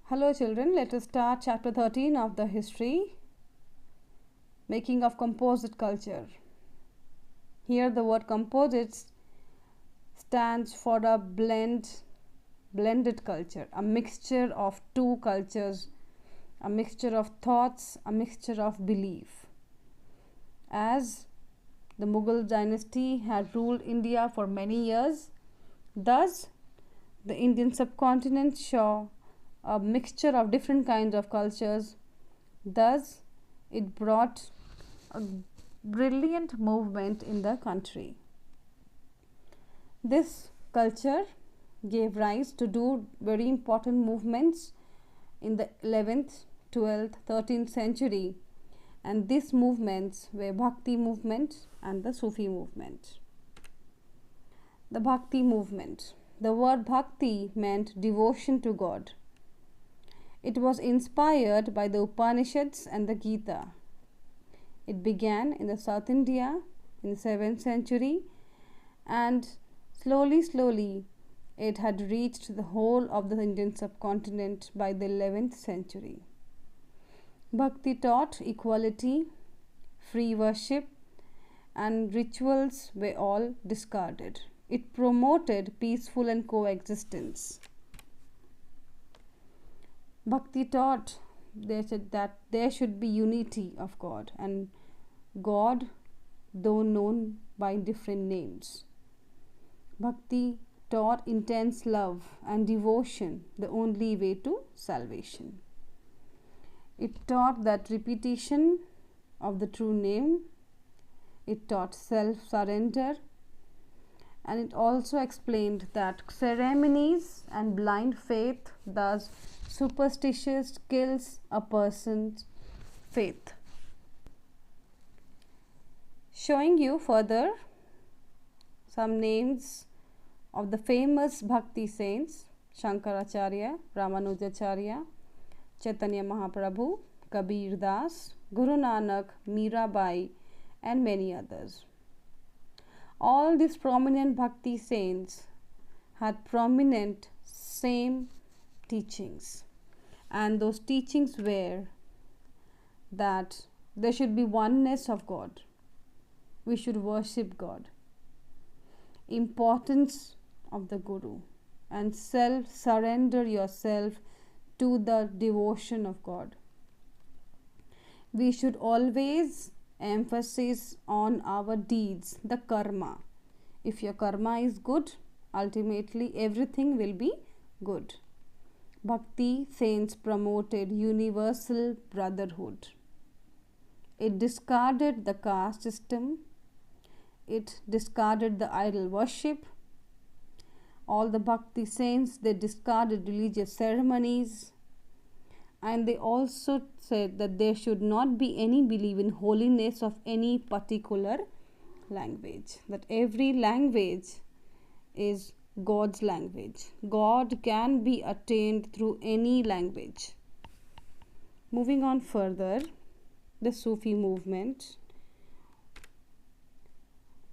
Hello children, let us start chapter 13 of the history, making of composite culture. Here the word composites stands for a blended culture, a mixture of two cultures, a mixture of thoughts, a mixture of belief. As the Mughal dynasty had ruled India for many years, thus the Indian subcontinent saw a mixture of different kinds of cultures. Thus, it brought a brilliant movement in the country. This culture gave rise to two very important movements in the 11th, 12th, 13th century, and these movements were Bhakti Movement and the Sufi movement. The Bhakti Movement. The word Bhakti meant devotion to God. It was inspired by the Upanishads and the Gita. It began in the South India in the 7th century, and slowly it had reached the whole of the Indian subcontinent by the 11th century. Bhakti taught equality, free worship, and rituals were all discarded. It promoted peaceful and coexistence. Bhakti taught that there should be unity of God, and God, though known by different names. Bhakti taught intense love and devotion, the only way to salvation. It taught that repetition of the true name. It taught self-surrender, and it also explained that ceremonies and blind faith, thus superstitious, kills a person's faith. Showing you further some names of the famous Bhakti saints: Shankaracharya, Ramanujacharya, Chaitanya Mahaprabhu, Kabir Das, Guru Nanak, Mirabai, and many others. All these prominent Bhakti saints had prominent same teachings, and those teachings were that there should be oneness of God, we should worship God, importance of the Guru, and surrender yourself to the devotion of God. We should always emphasis on our deeds, the karma. If your karma is good, ultimately everything will be good. Bhakti saints promoted universal brotherhood. It discarded the caste system. It discarded the idol worship. All the Bhakti saints, they discarded religious ceremonies, and they also said that there should not be any belief in holiness of any particular language, that every language is God's language. God can be attained through any language. Moving on further, the Sufi movement.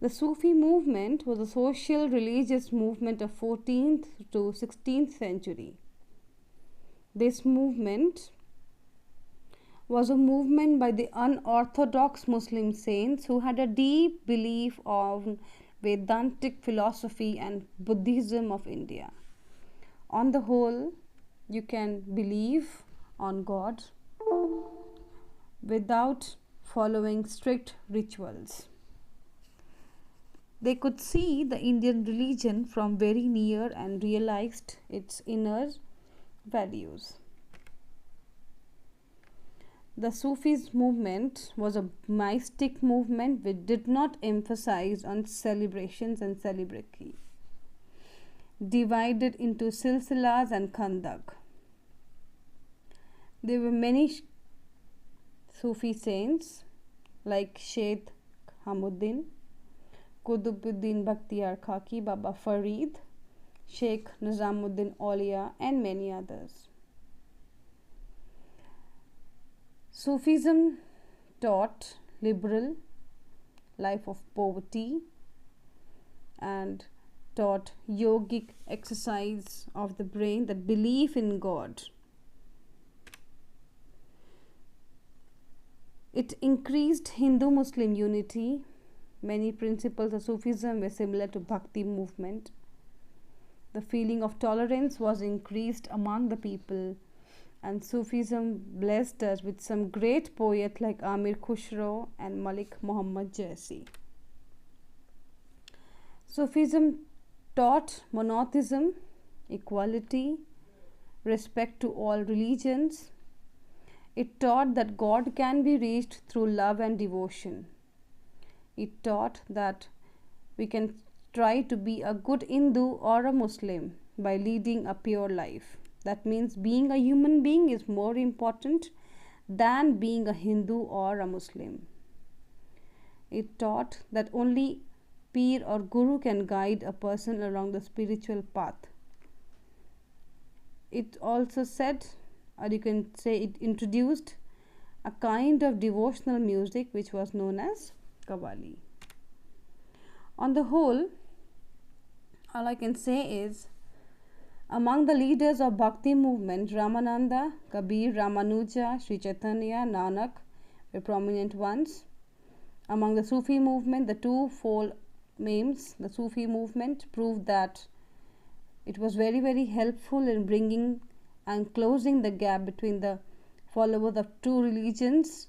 The Sufi movement was a social religious movement of 14th to 16th century. This movement was a movement by the unorthodox Muslim saints who had a deep belief on Vedantic philosophy and Buddhism of India. On the whole, you can believe on God without following strict rituals. They could see the Indian religion from very near and realized its inner values. The Sufis movement was a mystic movement which did not emphasize on celebrations and celebrity. Divided into silsilas and khandak. There were many Sufi saints like Sheikh Hamuddin, Qutubuddin Bakhtiyar Khaki, Baba Farid, Sheikh Nizamuddin Aulia, and many others. Sufism taught liberal life of poverty and taught yogic exercise of the brain, that belief in God It increased Hindu-Muslim unity. Many principles of Sufism were similar to Bhakti Movement. The feeling of tolerance was increased among the people, and Sufism blessed us with some great poets like Amir Khusro and Malik Muhammad Jaisi. Sufism taught monotheism, equality, respect to all religions. It taught that God can be reached through love and devotion. It taught that we can try to be a good Hindu or a Muslim by leading a pure life. That means being a human being is more important than being a Hindu or a Muslim. It taught that only Peer or Guru can guide a person along the spiritual path. It also said, or you can say it introduced, a kind of devotional music which was known as Qawwali. On the whole, all I can say is, among the leaders of Bhakti Movement, Ramananda, Kabir, Ramanuja, Sri Chaitanya, Nanak were prominent ones. Among the Sufi movement, the two-fold names, the Sufi movement, proved that it was very, very helpful in bringing and closing the gap between the followers of two religions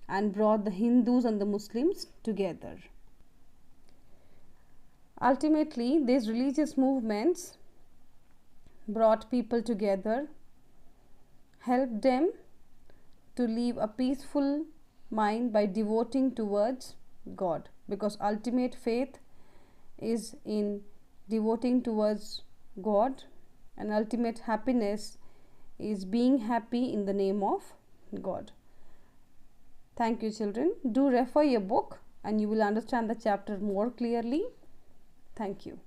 and brought the Hindus and the Muslims together. Ultimately, these religious movements brought people together, helped them to live a peaceful mind by devoting towards God, because ultimate faith is in devoting towards God, and ultimate happiness is being happy in the name of God. Thank you, children. Do refer your book and you will understand the chapter more clearly. Thank you.